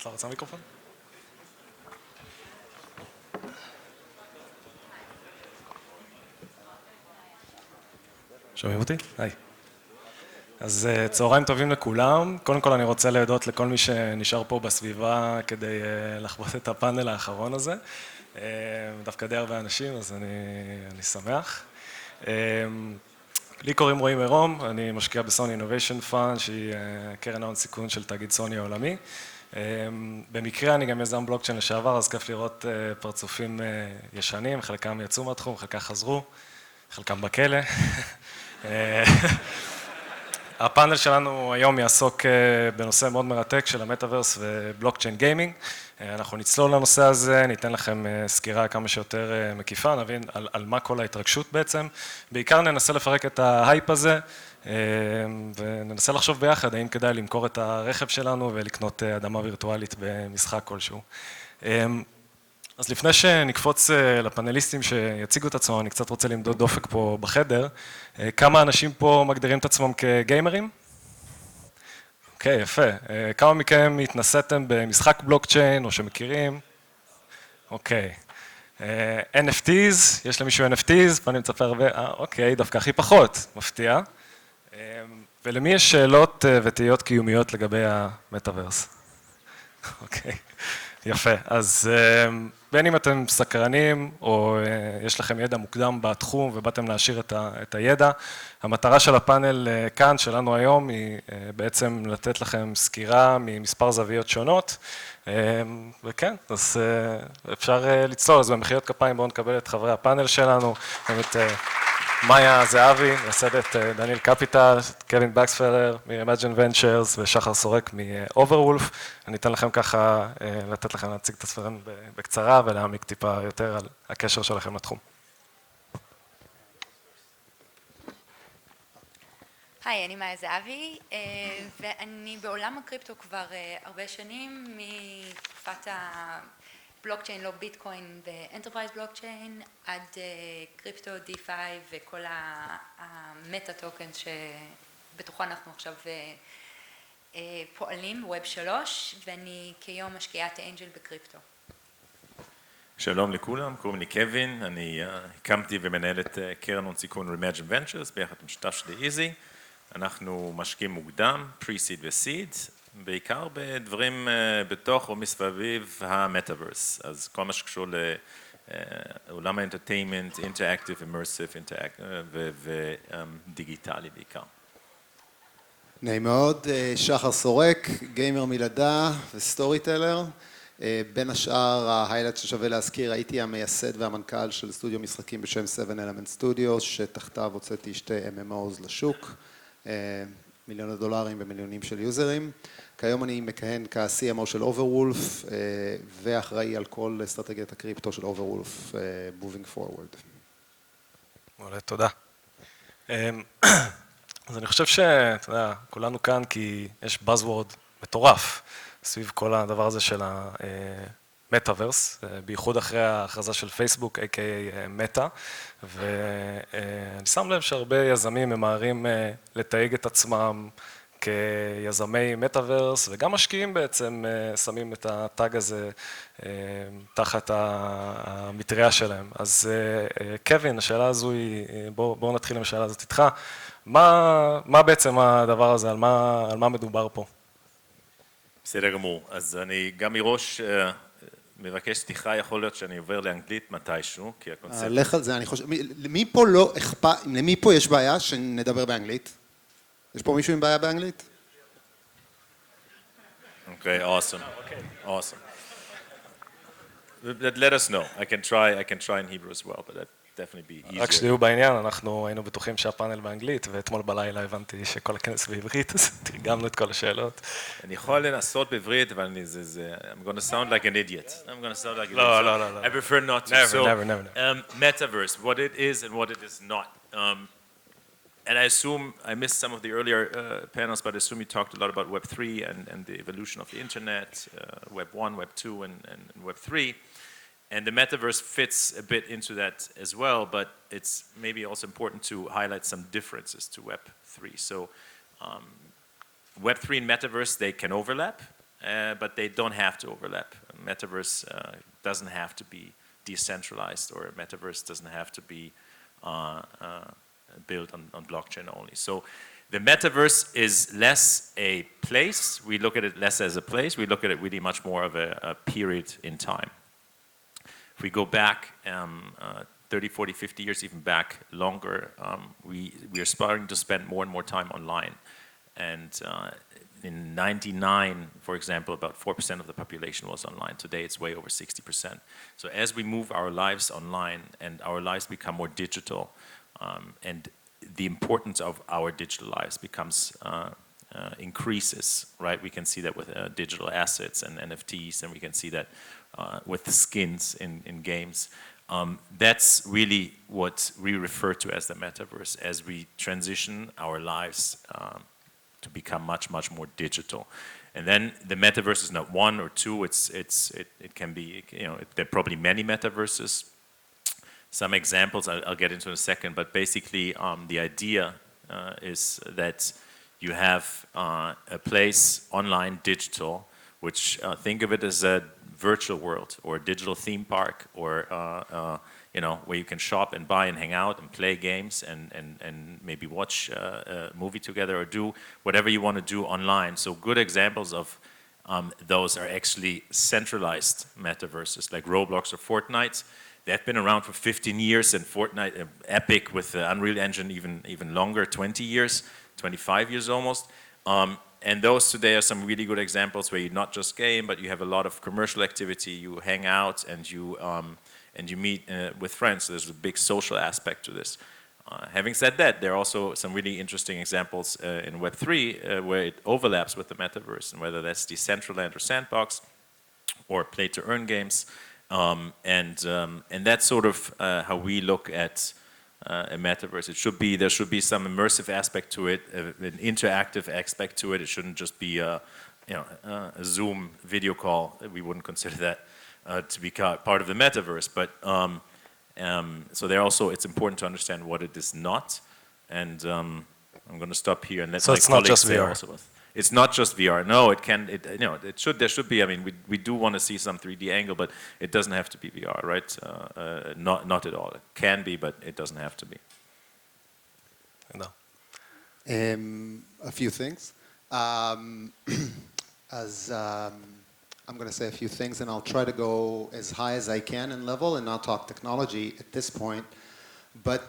אתה רוצה מיקרופון? שומעים אותי? היי. אז צהריים טובים לכולם. קודם כל אני רוצה להודות לכל מי שנשאר פה בסביבה כדי לחוות את הפאנל האחרון הזה. דווקא די הרבה אנשים, אז אני שמח. לי קוראים רועי מרום, אני משקיע בסוני אינוביישן פאנד, שהיא קרן ההון סיכון של תאגיד סוני העולמי. במקרה אני גם יזם בלוקצ'יין לשעבר, אז כיף לראות פרצופים ישנים, חלקם יצאו מהתחום, חלקם חזרו, חלקם בכלא. הפאנל שלנו היום יעסוק בנושא מאוד מרתק של המטאברס ובלוקצ'יין גיימינג. אנחנו נצלול לנושא הזה, ניתן לכם סקירה כמה שיותר מקיפה, נבין על מה כל ההתרגשות בעצם. בעיקר ננסה לפרק את ההייפ הזה, וננסה לחשוב ביחד האם כדאי למכור את הרכב שלנו ולקנות אדמה וירטואלית במשחק כלשהו. אז לפני שנקפוץ לפאנליסטים שיציגו את עצמם, אני קצת רוצה למדוד דופק פה בחדר. כמה אנשים פה מגדירים את עצמם כגיימרים? אוקיי, יפה. כמה מכם התנסיתם במשחק בלוקצ'יין או שמכירים? אוקיי. NFTs, יש למישהו NFTs? פה אני מצפה הרבה, אוקיי, דווקא הכי פחות, מפתיע. ולמי יש שאלות ותהיות קיומיות לגבי המטאברס? אוקיי. יפה, אז בין אם אתם סקרנים או יש לכם ידע מוקדם בתחום ובאתם להשאיר את הידע, המטרה של הפאנל כאן שלנו היום היא בעצם לתת לכם סקירה ממספר זוויות שונות, וכן, אז אפשר לצלול, אז במחיאות כפיים בואו נקבל את חברי הפאנל שלנו, את מאיה זהבי, מייסדת דניאל קפיטל, קווין בקספלר מ-Remagine Ventures ושחר סורק מ-Overwolf. אני אתן לכם ככה, לתת לכם להציג את הספרים בקצרה ולהעמיק טיפה יותר על הקשר שלכם לתחום. היי, אני מאיה זהבי, ואני בעולם הקריפטו כבר הרבה שנים, מתקופת בלוקצ'יין, לא ביטקוין ואנטרפרייז בלוקצ'יין, עד קריפטו, דיפיי וכל המטה טוקן שבתוכו אנחנו עכשיו פועלים, ווב 3, ואני כיום משקיעת אנג'ל בקריפטו. שלום לכולם, קוראים לי קווין, אני הקמתי ומנהל את קרן הון סיכון Remagine Ventures ביחד עם שותף שלי איזי. אנחנו משקיעים מוקדם, pre-seed ו-seed, בעיקר בדברים בתוך או מסביב המטאברס, אז כל מה שקשור לעולם האנטרטיימנט, אינטראקטיב, אימרסיב, ודיגיטלי בעיקר. נעים מאוד, שחר סורק, גיימר מלידה וסטורי טלר. בין השאר, ההיילייט ששווה להזכיר, הייתי המייסד והמנכ"ל של סטודיו משחקים בשם 7 Element Studios, שתחתיו הוצאתי שתי MMOs לשוק. $1,000,000 ומיליונים של יוזרים. כיום אני מכהן כ-CMO של Overwolf ואחראי על כל אסטרטגיית הקריפטו של Overwolf moving forward. מעולה, תודה. אז אני חושב שאתה יודע, כולנו כאן כי יש buzzword מטורף סביב כל הדבר הזה של המטאברס, בייחוד אחרי ההכרזה של פייסבוק, a.k.a. מטא, ואני שם לב שהרבה יזמים ממהרים לתייג את עצמם כיזמי מטאברס, וגם משקיעים בעצם שמים את הטאג הזה תחת המטריה שלהם. אז קווין, השאלה הזו היא, בואו נתחיל עם השאלה הזאת איתך, מה בעצם הדבר הזה, על מה מדובר פה? בסדר גמור, אז אני גם מראש מבקש סליחה, יכול להיות שאני עובר לאנגלית מתישהו, כי הקונספט... לך על זה, אני חושב, למי פה לא אכפת, למי פה יש בעיה שנדבר באנגלית? יש פה מישהו עם בעיה באנגלית? Okay, awesome. Awesome. Let us know. I can try in Hebrew as well, but that definitely be easier. רק שתהיו בעניין, אנחנו היינו בטוחים שהפאנל באנגלית, ואתמול בלילה הבנתי שכל הכנס בעברית, אז תרגמנו את כל השאלות. אני יכול לנסות בעברית, אבל I'm going to sound like an idiot. I'm going to sound like an idiot. לא. I prefer not to. Never. Metaverse, what it is and what it is not. And I assume, I missed some of the earlier panels, but I assume you talked a lot about Web 3 and the evolution of the internet, Web 1, Web 2, and Web 3. And the metaverse fits a bit into that as well, but it's maybe also important to highlight some differences to Web 3. So Web 3 and metaverse, they can overlap, but they don't have to overlap. Metaverse doesn't have to be decentralized, or a metaverse doesn't have to be built on blockchain only. So the metaverse is less a place. We look at it less as a place. We look at it really much more of a period in time. If we go back 30, 40, 50 years, even back longer, we are starting to spend more and more time online. And in '99, for example, about 4% of the population was online. Today, it's way over 60%. So as we move our lives online and our lives become more digital, and the importance of our digital lives becomes increases, right? We can see that with digital assets and NFTs, and we can see that with the skins in games. That's really what we refer to as the metaverse, as we transition our lives to become much, much more digital. And then the metaverse is not one or two, it can be, there are probably many metaverses. Some examples I'll get into in a second, but basically the idea is that you have a place online, digital, which think of it as a virtual world or a digital theme park, or where you can shop and buy and hang out and play games and maybe watch a movie together or do whatever you want to do online. So good examples of those are actually centralized metaverses like Roblox or Fortnite. They've been around for 15 years, and Fortnite, Epic with the Unreal Engine even longer, 20 years, 25 years almost. And those today are some really good examples where you not just game, but you have a lot of commercial activity, you hang out and you meet with friends. So there's a big social aspect to this. Having said that, there are also some really interesting examples in Web3 where it overlaps with the metaverse, and whether that's Decentraland or Sandbox or play-to-earn games. And that's sort of how we look at a metaverse. There should be some immersive aspect to it, an interactive aspect to it. It shouldn't just be a Zoom video call. We wouldn't consider that to be part of the metaverse. But so it's important to understand what it is not. And I'm going to stop here and let my colleagues say also. It's not just VR. No, there should be. I mean, we do want to see some 3D angle, but it doesn't have to be VR, right? Not at all. It can be, but it doesn't have to be. No. A few things. I'm going to say a few things, and I'll try to go as high as I can in level and not talk technology at this point. But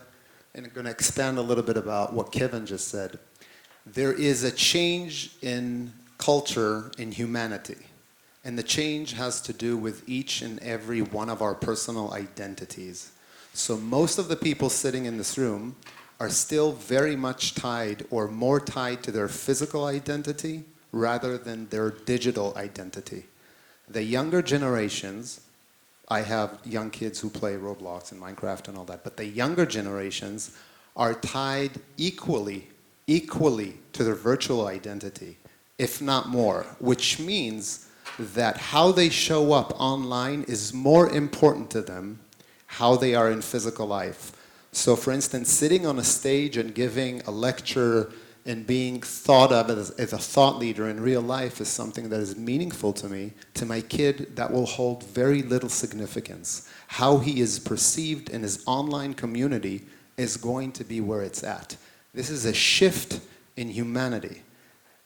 I'm going to expand a little bit about what Kevin just said. There is a change in culture in humanity, and the change has to do with each and every one of our personal identities. So most of the people sitting in this room are still very much tied, or more tied, to their physical identity rather than their digital identity. The younger generations, I have young kids who play Roblox and Minecraft and all that, but the younger generations are tied equally to their virtual identity, if not more, which means that how they show up online is more important to them how they are in physical life. So for instance, sitting on a stage and giving a lecture and being thought of as a thought leader in real life is something that is meaningful to me. To my kid, that will hold very little significance. How he is perceived in his online community is going to be where it's at. This is a shift in humanity.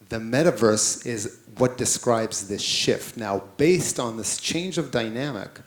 The metaverse is what describes this shift. Now, based on this change of dynamic,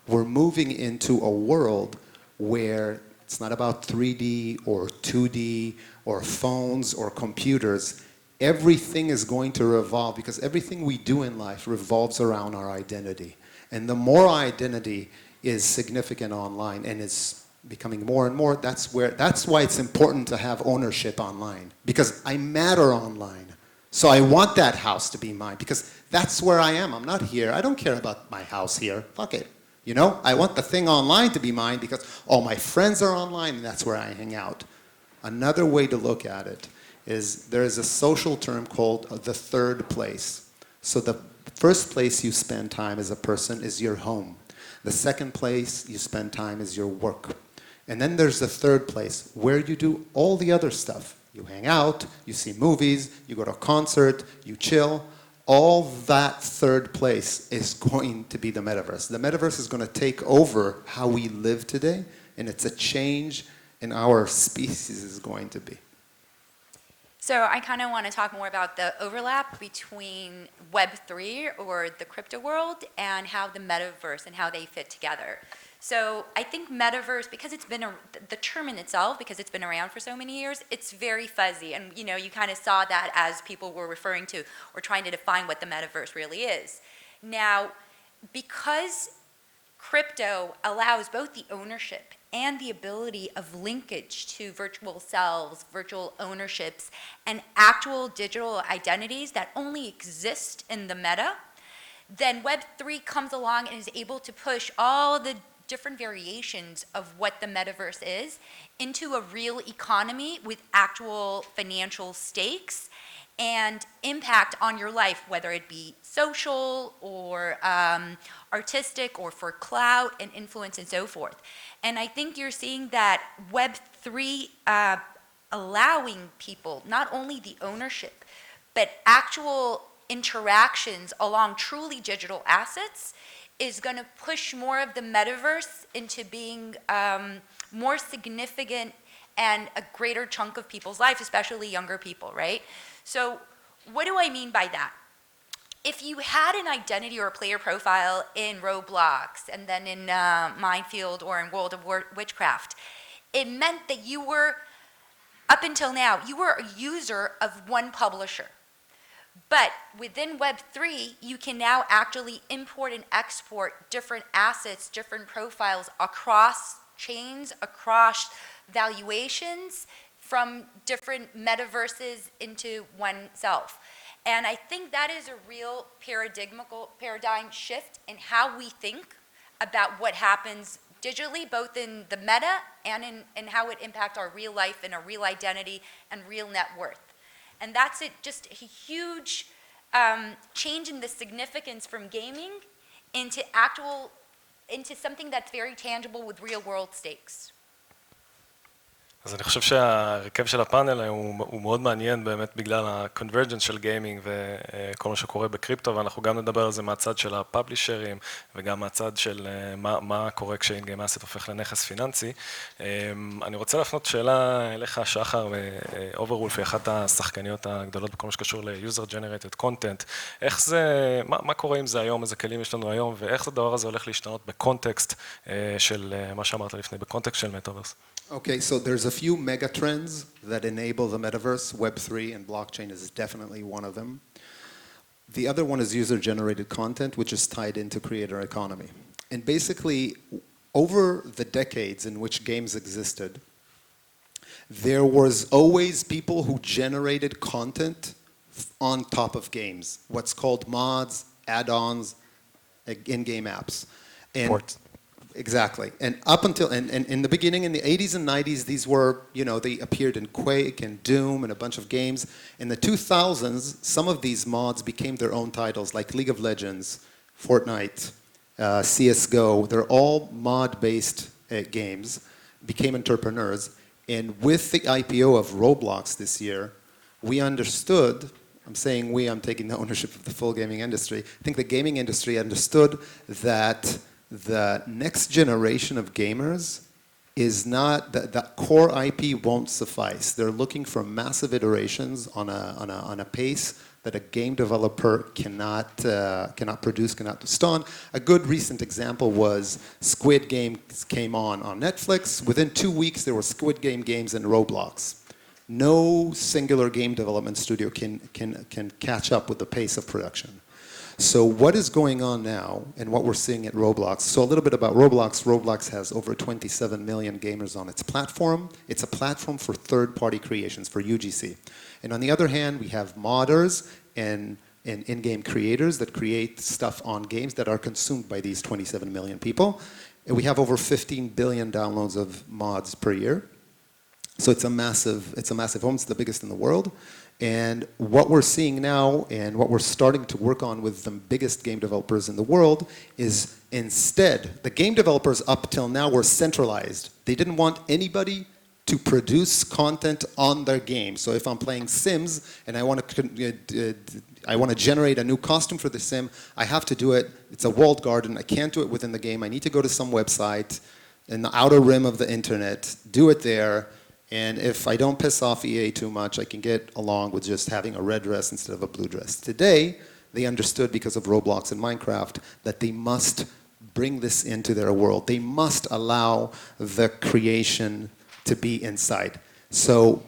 we're moving into a world where it's not about 3D or 2D or phones or computers. Everything is going to revolve, because everything we do in life revolves around our identity. And the more our identity is significant online and is becoming more and more, that's why it's important to have ownership online, because I matter online. So I want that house to be mine, because that's where I am. I'm not here. I don't care about my house here. Fuck it. You know, I want the thing online to be mine because all my friends are online and that's where I hang out. Another way to look at it is there is a social term called the third place. So the first place you spend time as a person is your home. The second place you spend time is your work. And then there's the third place where you do all the other stuff. You hang out, you see movies, you go to a concert, you chill. all that third place is going to be the metaverse. The metaverse is going to take over how we live today, and it's a change in our species is going to be. So I kind of want to talk more about the overlap between Web3 or the crypto world and how the metaverse and how they fit together. So I think metaverse, because it's been the term in itself, because it's been around for so many years, it's very fuzzy. And you know, you kind of saw that as people were referring to or trying to define what the metaverse really is. Now, because crypto allows both the ownership and the ability of linkage to virtual selves, virtual ownerships, and actual digital identities that only exist in the meta, then Web3 comes along and is able to push all the different variations of what the metaverse is into a real economy with actual financial stakes and impact on your life, whether it be social or artistic or for clout and influence and so forth. And I think you're seeing that Web3 allowing people not only the ownership, but actual interactions along truly digital assets is going to push more of the metaverse into being more significant and a greater chunk of people's life, especially younger people, right? So what do I mean by that? If you had an identity or a player profile in Roblox and then in Minefield or in World of Witchcraft, it meant that you were, up until now, you were a user of one publisher. But within Web3, you can now actually import and export different assets, different profiles across chains, across valuations from different metaverses into oneself. And I think that is a real paradigm shift in how we think about what happens digitally, both in the meta and in how it impacts our real life and our real identity and real net worth. And that's just a huge change in the significance from gaming into something that's very tangible with real world stakes. אז אני חושב שהרכב של הפאנל הוא מאוד מעניין באמת בגלל ה-convergence של גיימינג וכל מה שקורה בקריפטו, ואנחנו גם נדבר על זה מהצד של הפאבלישרים וגם מהצד של מה קורה כשאינגיים אסט הופך לנכס פיננסי. אני רוצה להפנות שאלה אליך, שחר, Overwolf היא אחת השחקניות הגדולות בכל מה שקשור ל-user generated content. איך זה, מה קורה עם זה היום, איזה כלים יש לנו היום, ואיך הדבר הזה הולך להשתנות בקונטקסט של מה שאמרת לפני, בקונטקסט של מטאברס? Okay, so there's a few mega trends that enable the metaverse. Web3 and blockchain is definitely one of them. The other one is user-generated content, which is tied into creator economy. And basically, over the decades in which games existed, there was always people who generated content on top of games, what's called mods, add-ons, in-game apps. And Ports. Exactly. And up until, and in the beginning, in the 80s and 90s, these were, you know, they appeared in Quake and Doom and a bunch of games. In the 2000s, some of these mods became their own titles, like League of Legends, Fortnite, CSGO. They're all mod-based games, became entrepreneurs. And with the IPO of Roblox this year, we understood, I'm saying we, I'm taking the ownership of the full gaming industry, I think the gaming industry understood that the next generation of gamers is not, the core IP won't suffice. They're looking for massive iterations on a pace that a game developer cannot produce, cannot stone. A good recent example was Squid Game came on Netflix. Within 2 weeks, there were Squid Game games in Roblox. No singular game development studio can catch up with the pace of production. So what is going on now and what we're seeing at Roblox? So a little bit about Roblox. Roblox has over 27 million gamers on its platform. It's a platform for third-party creations, for UGC. And on the other hand, we have modders and in-game creators that create stuff on games that are consumed by these 27 million people. And we have over 15 billion downloads of mods per year. So it's a massive home. It's the biggest in the world. And what we're seeing now and what we're starting to work on with the biggest game developers in the world is instead, the game developers up till now were centralized. They didn't want anybody to produce content on their game. So if I'm playing Sims and I want to generate a new costume for the Sim, I have to do it. It's a walled garden. I can't do it within the game. I need to go to some website in the outer rim of the internet, do it there, and if I don't piss off EA too much, I can get along with just having a red dress instead of a blue dress. Today, they understood because of Roblox and Minecraft that they must bring this into their world. They must allow the creation to be inside. So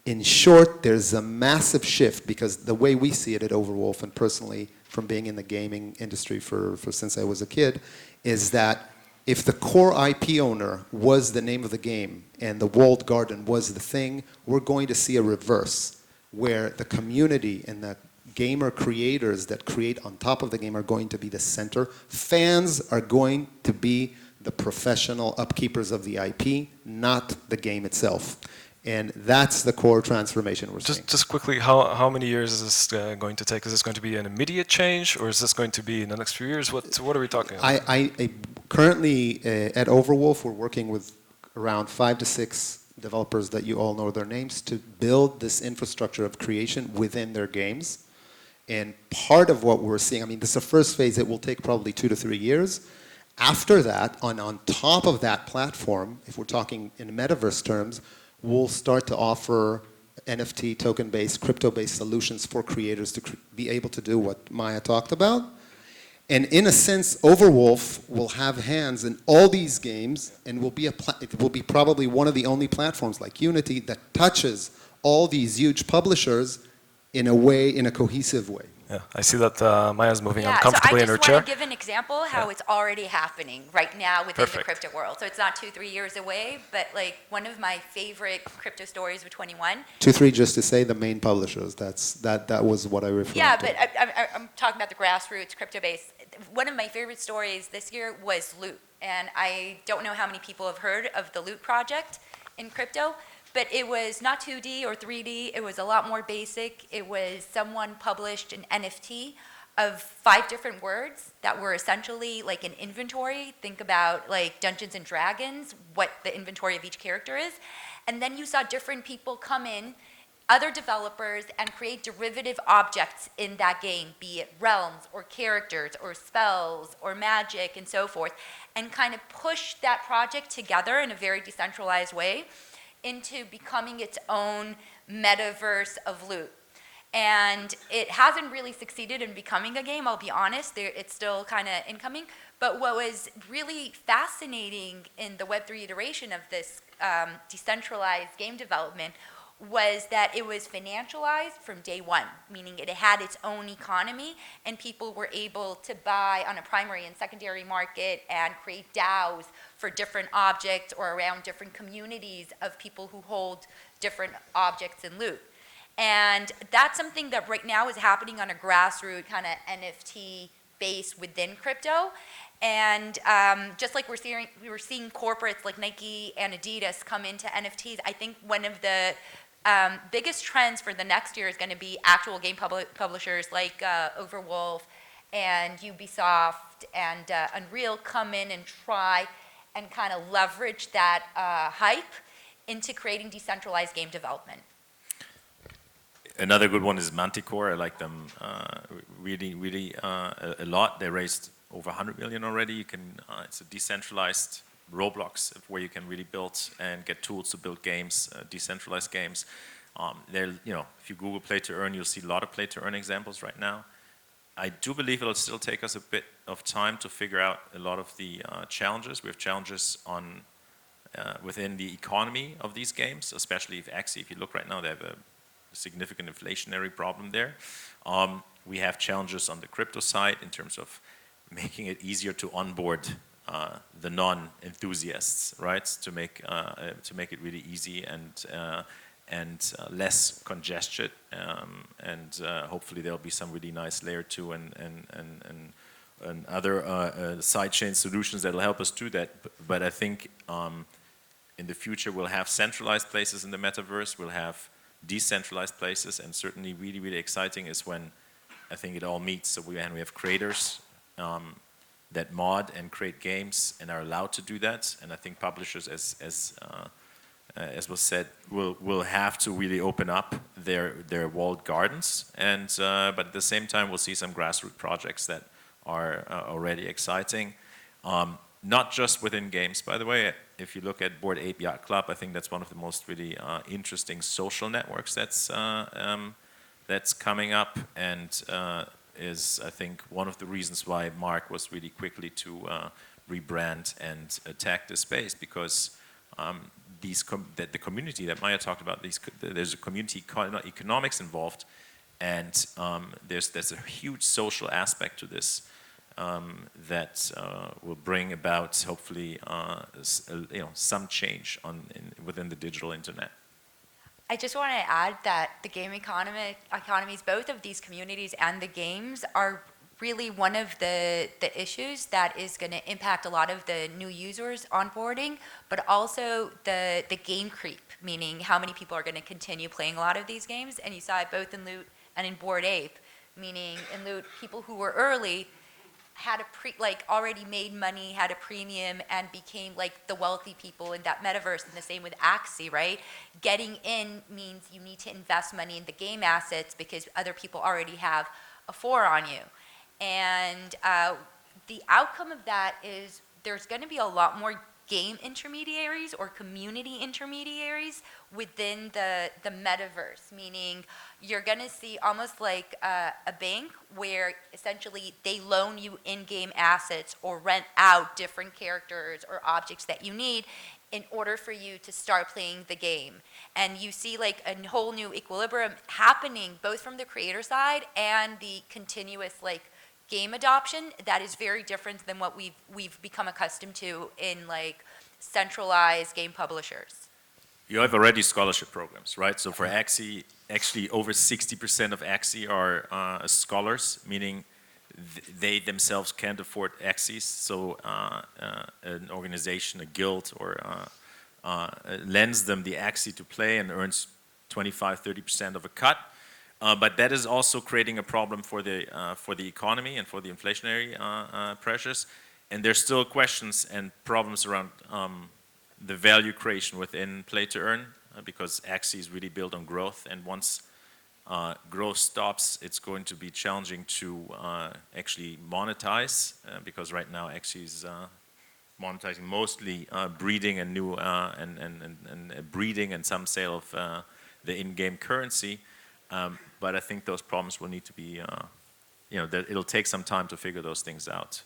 in short, there's a massive shift because the way we see it at Overwolf, and personally from being in the gaming industry for since I was a kid, is that if the core IP owner was the name of the game and the walled garden was the thing, we're going to see a reverse where the community and the gamer creators that create on top of the game are going to be the center. Fans are going to be the professional upkeepers of the IP, not the game itself. And that's the core transformation we're seeing. Just quickly, how many years is this going to take? Is this going to be an immediate change, or is this going to be in the next few years? What are we talking about? I currently at Overwolf, we're working with around 5 to 6 developers that you all know their names to build this infrastructure of creation within their games. And part of what we're seeing, I mean, this is the first phase. It will take probably 2 to 3 years. After that, on top of that platform, if we're talking in Metaverse terms, we'll start to offer NFT, token-based, crypto-based solutions for creators to be able to do what Maya talked about. And in a sense, Overwolf will have hands in all these games and it will be probably one of the only platforms like Unity that touches all these huge publishers in a cohesive way. Yeah, I see that Maya's moving Yeah, uncomfortably in so her I just chair. want to give an example how it's already happening right now within Perfect. the crypto world. So it's not 2-3 years away, but like one of my favorite crypto stories with 21. 2-3, just to say the main publishers. That was what I referred to. Yeah, but I'm talking about the grassroots crypto base. One of my favorite stories this year was Loot, and I don't know how many people have heard of the Loot project in crypto. But it was not 2D or 3D, it was a lot more basic. It was someone published an NFT of 5 different words that were essentially like an inventory. Think about like Dungeons and Dragons, what the inventory of each character is. And then you saw different people come in, other developers, and create derivative objects in that game, be it realms or characters or spells or magic and so forth, and kind of push that project together in a very decentralized way into becoming its own metaverse of Loot. And it hasn't really succeeded in becoming a game, I'll be honest. It's still kind of incoming. But what was really fascinating in the Web3 iteration of this decentralized game development was that it was financialized from day one, meaning it had its own economy and people were able to buy on a primary and secondary market and create DAOs for different objects or around different communities of people who hold different objects in Loot. And that's something that right now is happening on a grassroots kind of NFT base within crypto. And just like we're seeing corporates like Nike and Adidas come into NFTs, I think one of the biggest trends for the next year is going to be actual game publishers like Overwolf and Ubisoft and Unreal come in and try and kind of leverage that hype into creating decentralized game development. Another good one is Manticore. I like them really a lot. They raised over 100 million already. You can, it's a decentralized Roblox where you can really build and get tools to build games, decentralized games. If you Google play to earn, you'll see a lot of play to earn examples right now. I do believe it'll still take us a bit of time to figure out a lot of the challenges. We have challenges on within the economy of these games, especially if you look right now, they have a significant inflationary problem there. We have challenges on the crypto side in terms of making it easier to onboard the non-enthusiasts, right? To make it really easy and less congested, and hopefully there'll be some really nice layer 2 and other sidechain solutions that'll help us do that. But I think in the future we'll have centralized places in the metaverse, we'll have decentralized places, and certainly really, really exciting is when I think it all meets. So we have creators that mod and create games and are allowed to do that, and I think publishers, as as was said, will have to really open up their walled gardens, and but at the same time we'll see some grassroots projects that are already exciting. Not just within games, by the way. If you look at Bored Ape Yacht Club, I think that's one of the most really interesting social networks that's coming up, and is, I think, one of the reasons why Mark was really quickly to rebrand and attack the space, because the community that Maya talked about, there's a community economics involved, and there's a huge social aspect to this that will bring about, hopefully, some change within the digital internet. I just want to add that the game economies, both of these communities and the games, are really one of the issues that is going to impact a lot of the new users onboarding, but also the game creep, meaning how many people are going to continue playing a lot of these games. And you saw it both in Loot and in Bored Ape, meaning in Loot, people who were early had already made money, had a premium, and became like the wealthy people in that metaverse. And the same with Axie, right? Getting in means you need to invest money in the game assets because other people already have a 4 on you. And the outcome of that is there's going to be a lot more game intermediaries or community intermediaries within the metaverse, meaning you're going to see almost like a bank where essentially they loan you in-game assets or rent out different characters or objects that you need in order for you to start playing the game. And you see like a whole new equilibrium happening both from the creator side and the continuous like game adoption that is very different than what we've become accustomed to in like centralized game publishers. You have already scholarship programs, right? So for Axie, actually over 60% of Axie are scholars, meaning they themselves can't afford Axies. So an organization, a guild, or lends them the Axie to play and earns 25–30% of a cut. But that is also creating a problem for the economy and for the inflationary pressures. And there's still questions and problems around the value creation within play to earn, because Axie is really built on growth. And once growth stops, it's going to be challenging to actually monetize, because right now Axie is monetizing mostly breeding and new and breeding and some sale of the in-game currency. But I think those problems will need to be, it'll take some time to figure those things out.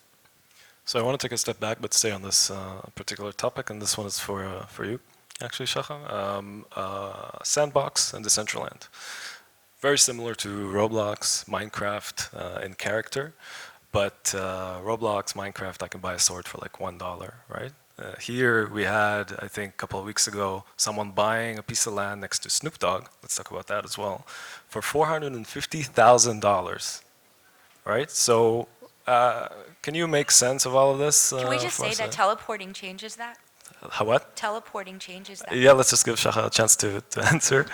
So I want to take a step back, but stay on this particular topic, and this one is for you, actually, Shacha. Sandbox and Decentraland. Very similar to Roblox, Minecraft in character, but Roblox, Minecraft, I can buy a sword for like $1, right? Here we had, I think, a couple of weeks ago, someone buying a piece of land next to Snoop Dogg, let's talk about that as well, for $450,000, right? So can you make sense of all of this? Can we just say that teleporting changes that? How what? Teleporting changes that. Yeah, let's just give Shacha a chance to answer.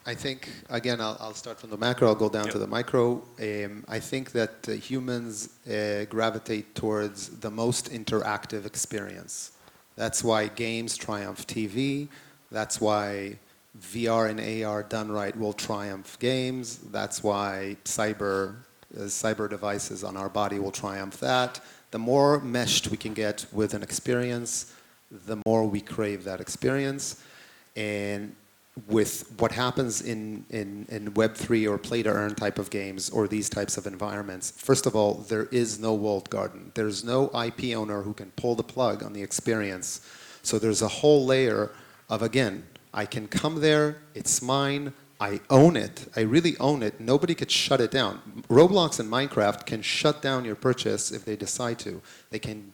I think, again, I'll start from the macro, I'll go down to the micro. I think that humans gravitate towards the most interactive experience. That's why games triumph TV. That's why VR and AR done right will triumph games. That's why cyber devices on our body will triumph that. The more meshed we can get with an experience, the more we crave that experience. And with what happens in Web3 or play-to-earn type of games or these types of environments, first of all, there is no walled garden. There's no IP owner who can pull the plug on the experience. So there's a whole layer of, again, I can come there, it's mine, I own it, I really own it, nobody could shut it down. Roblox and Minecraft can shut down your purchase if they decide to. They can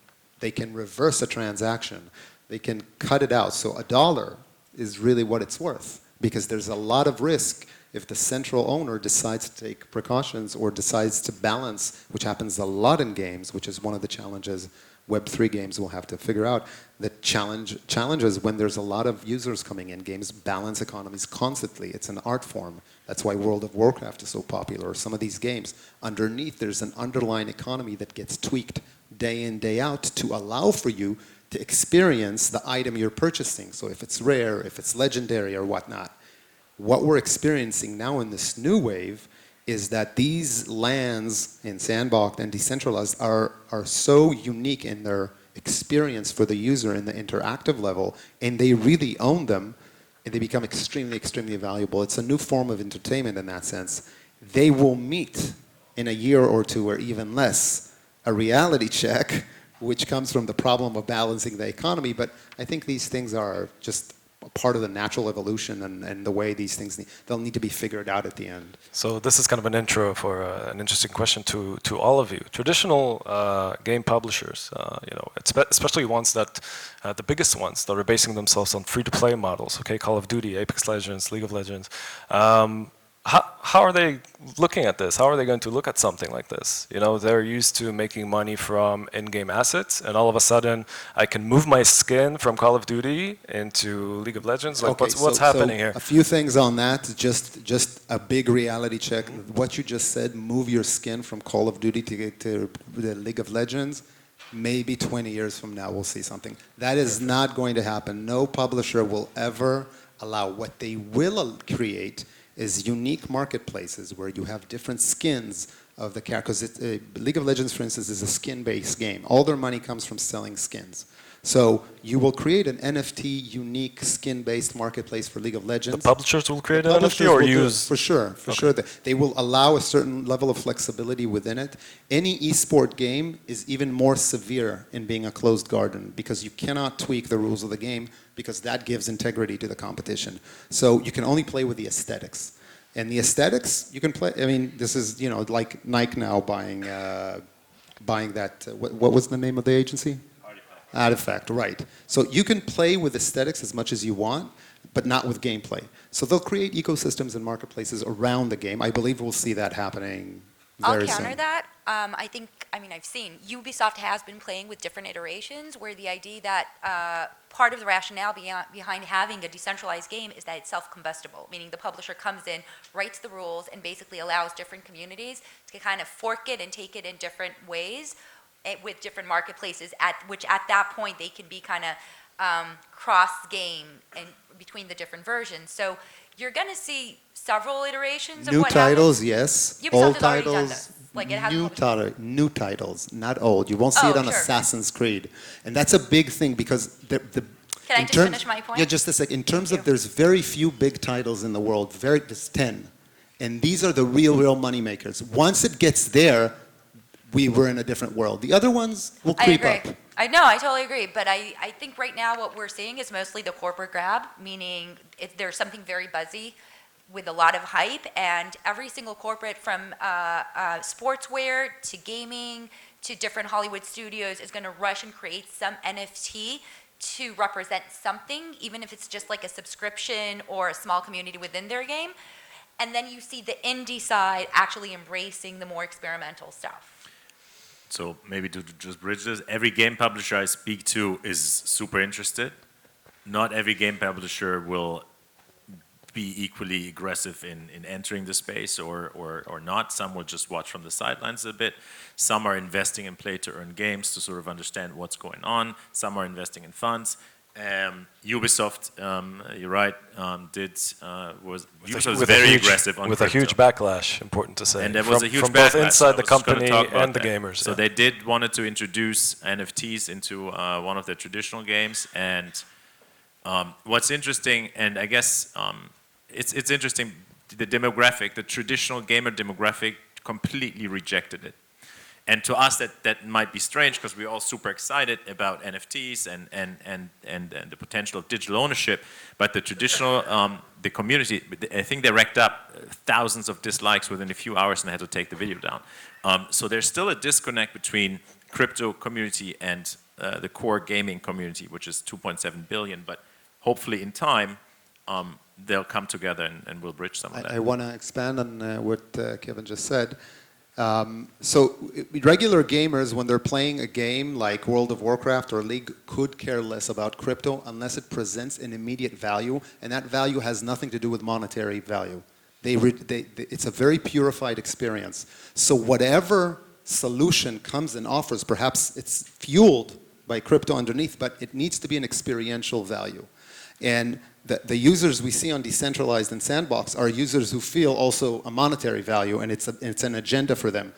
reverse a transaction. They can cut it out. So $1 is really what it's worth, because there's a lot of risk if the central owner decides to take precautions or decides to balance, which happens a lot in games, which is one of the challenges Web3 games will have to figure out. The challenges when there's a lot of users coming in, games balance economies constantly. It's an art form. That's why World of Warcraft is so popular, or some of these games. Underneath, there's an underlying economy that gets tweaked day in, day out to allow for you to experience the item you're purchasing. So if it's rare, if it's legendary or whatnot. What we're experiencing now in this new wave is that these lands in Sandbox and decentralized are so unique in their experience for the user in the interactive level, and they really own them, and they become extremely, extremely valuable. It's a new form of entertainment in that sense. They will meet in a year or two, or even less, a reality check, which comes from the problem of balancing the economy. But I think these things are just part of the natural evolution and the way these things they'll need to be figured out at the end. So this is kind of an intro for an interesting question to all of you. Traditional game publishers, especially ones that, the biggest ones that are basing themselves on free-to-play models, okay, Call of Duty, Apex Legends, League of Legends, how are they looking at this? How are they going to look at something like this? They're used to making money from in-game assets, and all of a sudden, I can move my skin from Call of Duty into League of Legends. Like, Okay, what's happening here? A few things on that. Just a big reality check. What you just said, move your skin from Call of Duty to the League of Legends. Maybe 20 years from now, we'll see something. That is not going to happen. No publisher will ever allow. What they will create is unique marketplaces where you have different skins of the characters. League of Legends, for instance, is a skin-based game. All their money comes from selling skins. So you will create an NFT unique skin-based marketplace for League of Legends. The publishers will create an NFT or use? For sure. They will allow a certain level of flexibility within it. Any esport game is even more severe in being a closed garden because you cannot tweak the rules of the game because that gives integrity to the competition. So you can only play with the aesthetics. And the aesthetics, you can play, this is, like Nike now buying that, what was the name of the agency? Artifact, right. So you can play with aesthetics as much as you want, but not with gameplay. So they'll create ecosystems and marketplaces around the game. I believe we'll see that happening very soon. I'll counter that. I've seen Ubisoft has been playing with different iterations where the idea that part of the rationale behind having a decentralized game is that it's self-combustible, meaning the publisher comes in, writes the rules, and basically allows different communities to kind of fork it and take it in different ways with different marketplaces, which at that point they can be kind of cross-game and between the different versions. So you're going to see several iterations of new what titles, happens. yes. Ubisoft Old has already done titles, this. Like it has new titles, not old. You won't see it on sure. Assassin's Creed. And that's a big thing because Can I just finish my point? Yeah, just a sec. In terms of there's very few big titles in the world, there's 10. And these are the real money makers. Once it gets there, we were in a different world. The other ones will creep up. I know, I totally agree. But I think right now what we're seeing is mostly the corporate grab, meaning there's something very buzzy with a lot of hype, and every single corporate from sportswear to gaming to different Hollywood studios is going to rush and create some NFT to represent something, even if it's just like a subscription or a small community within their game. And then you see the indie side actually embracing the more experimental stuff. So maybe to just bridge this, every game publisher I speak to is super interested. Not every game publisher will be equally aggressive in entering the space or not. Some will just watch from the sidelines a bit. Some are investing in play-to-earn games to sort of understand what's going on. Some are investing in funds. Ubisoft, you're right, was very aggressive on with crypto. a huge backlash, important to say. And there was a huge from backlash. both inside the I was just gonna company talk about and the that. gamers. So they wanted to introduce NFTs into one of their traditional games. And what's interesting, and I guess it's interesting, the traditional gamer demographic completely rejected it. And to us, that might be strange because we're all super excited about NFTs and the potential of digital ownership. But the traditional, the community, I think they racked up thousands of dislikes within a few hours and had to take the video down. So there's still a disconnect between crypto community and the core gaming community, which is 2.7 billion. But hopefully in time, they'll come together and we'll bridge some of that. I want to expand on what Kevin just said. So regular gamers, when they're playing a game like World of Warcraft or League, could care less about crypto unless it presents an immediate value, and that value has nothing to do with monetary value. It's a very purified experience. So whatever solution comes and offers, perhaps it's fueled by crypto underneath, but it needs to be an experiential value. And the users we see on Decentralized and Sandbox are users who feel also a monetary value, and it's an agenda for them.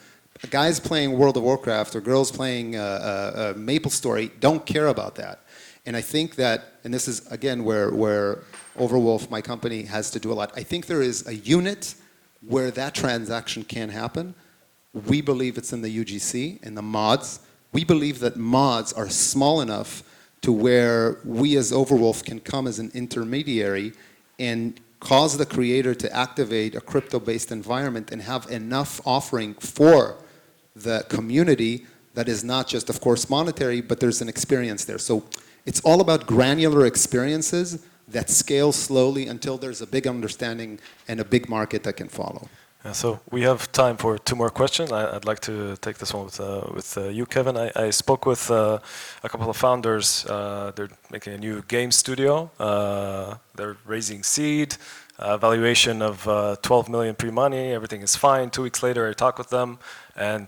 Guys playing World of Warcraft or girls playing MapleStory don't care about that. And I think that, and this is again where Overwolf, my company, has to do a lot. I think there is a unit where that transaction can happen. We believe it's in the UGC, in the mods. We believe that mods are small enough to where we as Overwolf can come as an intermediary and cause the creator to activate a crypto-based environment and have enough offering for the community that is not just, of course, monetary, but there's an experience there. So it's all about granular experiences that scale slowly until there's a big understanding and a big market that can follow. Yeah, so we have time for 2 more questions. I'd like to take this one with you, Kevin. I spoke with a couple of founders. They're making a new game studio. They're raising seed, valuation of 12 million pre-money. Everything is fine. 2 weeks later, I talk with them, and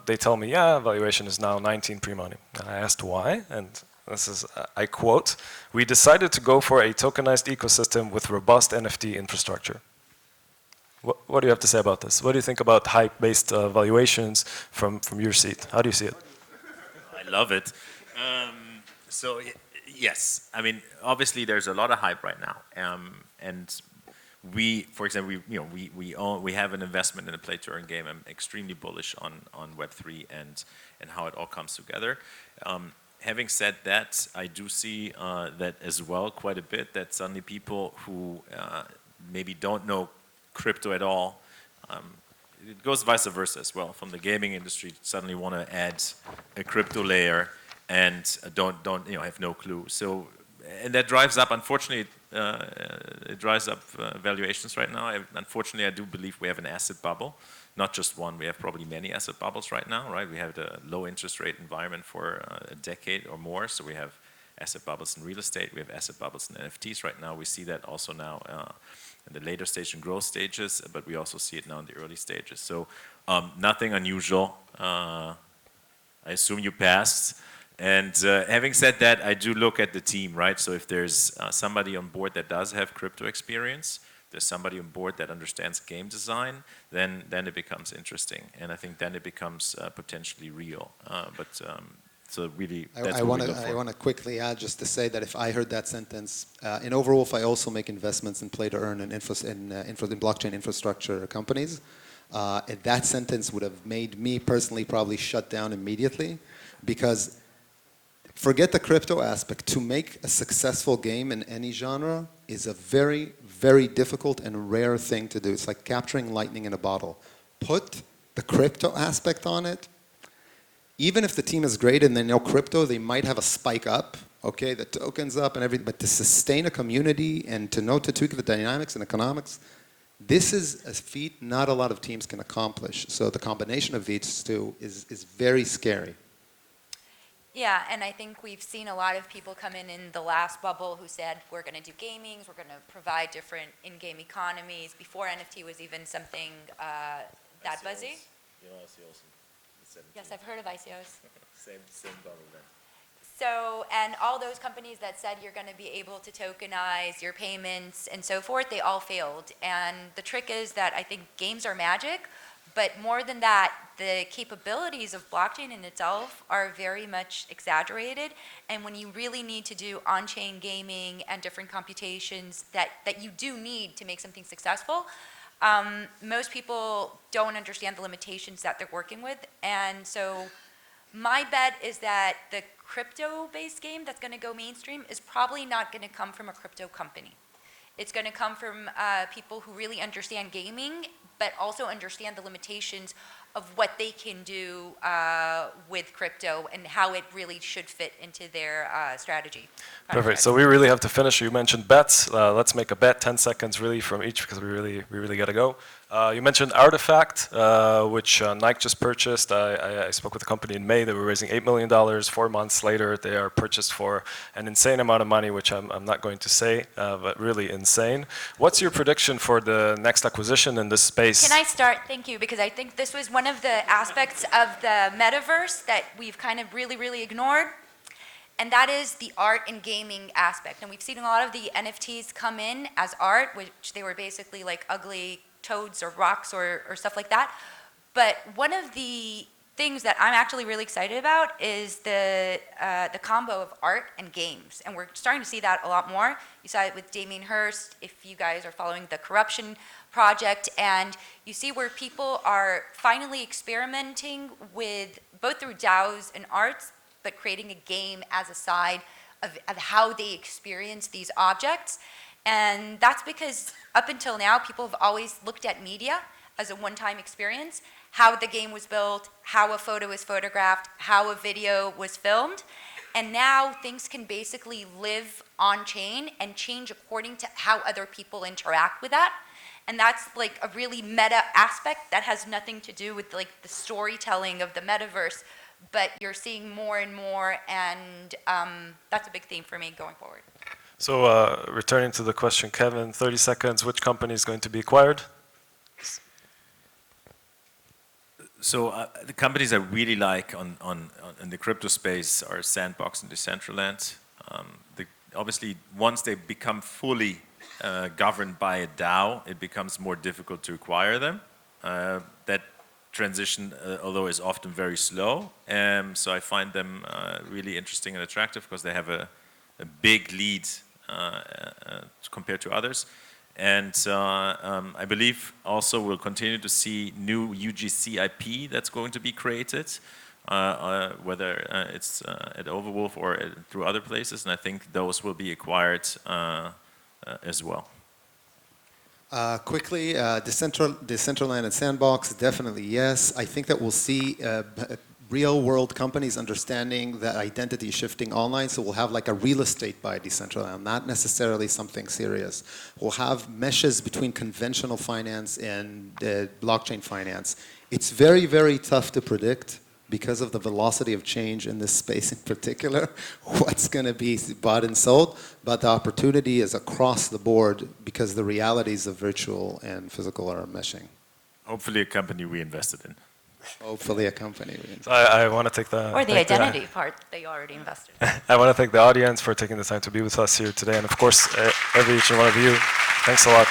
they tell me, yeah, valuation is now 19 pre-money. And I asked why, and this is, I quote, "We decided to go for a tokenized ecosystem with robust NFT infrastructure." What do you have to say about this? What do you think about hype-based valuations from your seat? How do you see it? I love it. So yes, I mean, obviously there's a lot of hype right now, and we, for example, we have an investment in a play-to-earn game. I'm extremely bullish on Web3 and how it all comes together. Having said that, I do see that as well quite a bit, that suddenly people who maybe don't know crypto at all, it goes vice versa as well. From the gaming industry, suddenly want to add a crypto layer and don't have no clue. So, and that drives up, unfortunately, it drives up valuations right now. Unfortunately, I do believe we have an asset bubble. Not just one, we have probably many asset bubbles right now, right? We have the low interest rate environment for a decade or more, so we have asset bubbles in real estate, we have asset bubbles in NFTs right now. We see that also now in the later stage and growth stages, but we also see it now in the early stages. So nothing unusual. I assume you passed. And having said that, I do look at the team, right? So if there's somebody on board that does have crypto experience, there's somebody on board that understands game design, then it becomes interesting. And I think then it becomes potentially real. So really, that's I want to quickly add just to say that if I heard that sentence, in Overwolf, I also make investments in play-to-earn and in blockchain infrastructure companies. And that sentence would have made me personally probably shut down immediately, because forget the crypto aspect. To make a successful game in any genre is a very, very difficult and rare thing to do. It's like capturing lightning in a bottle. Put the crypto aspect on it. Even if the team is great and they know crypto, they might have a spike up, okay, the tokens up and everything, but to sustain a community and to know to tweak the dynamics and economics, this is a feat not a lot of teams can accomplish. So the combination of these two is very scary. Yeah, and I think we've seen a lot of people come in the last bubble who said, we're going to do gamings, we're going to provide different in-game economies, before NFT was even something that buzzy. Yes, I've heard of ICOs. Same government. So, and all those companies that said you're going to be able to tokenize your payments and so forth, they all failed. And the trick is that I think games are magic, but more than that, the capabilities of blockchain in itself are very much exaggerated. And when you really need to do on-chain gaming and different computations that you do need to make something successful, most people don't understand the limitations that they're working with. And so my bet is that the crypto-based game that's going to go mainstream is probably not going to come from a crypto company. It's going to come from people who really understand gaming, but also understand the limitations of what they can do with crypto and how it really should fit into their strategy. Perfect. So we really have to finish. You mentioned bets. Let's make a bet, 10 seconds really from each, because we really got to go. You mentioned Artifact, which Nike just purchased. I spoke with the company in May. They were raising $8 million. 4 months later, they are purchased for an insane amount of money, which I'm not going to say, but really insane. What's your prediction for the next acquisition in this space? Can I start? Thank you, because I think this was one of the aspects of the metaverse that we've kind of really ignored. and that is the art and gaming aspect. And we've seen a lot of the NFTs come in as art, which they were basically like ugly toads or rocks or stuff like that. But one of the things that I'm actually really excited about is the combo of art and games. And we're starting to see that a lot more. You saw it with Damien Hirst, if you guys are following the Corruption project, and you see where people are finally experimenting with both through DAOs and arts, but creating a game as a side of how they experience these objects. And that's because up until now, people have always looked at media as a one-time experience, how the game was built, how a photo was photographed, how a video was filmed. And now things can basically live on-chain and change according to how other people interact with that. And that's like a really meta aspect that has nothing to do with like the storytelling of the metaverse, but you're seeing more and more, and that's a big theme for me going forward. So returning to the question, Kevin, 30 seconds, which company is going to be acquired? So the companies I really like in the crypto space are Sandbox and Decentraland. Obviously, once they become fully governed by a DAO, it becomes more difficult to acquire them. That transition, although is often very slow, so I find them really interesting and attractive because they have a big lead compared to others. And I believe also we'll continue to see new UGC IP that's going to be created, whether it's at Overwolf or through other places, and I think those will be acquired as well. Quickly, Decentraland and Sandbox, definitely yes. I think that we'll see real-world companies understanding that identity is shifting online, so we'll have like a real estate by Decentraland, not necessarily something serious. We'll have meshes between conventional finance and blockchain finance. It's very, very tough to predict because of the velocity of change in this space in particular, what's going to be bought and sold, but the opportunity is across the board because the realities of virtual and physical are meshing. Hopefully a company we invested in. Hopefully a company. So I want to take the... Or the identity part they already invested in. I want to thank the audience for taking the time to be with us here today, and of course, each and one of you, thanks a lot.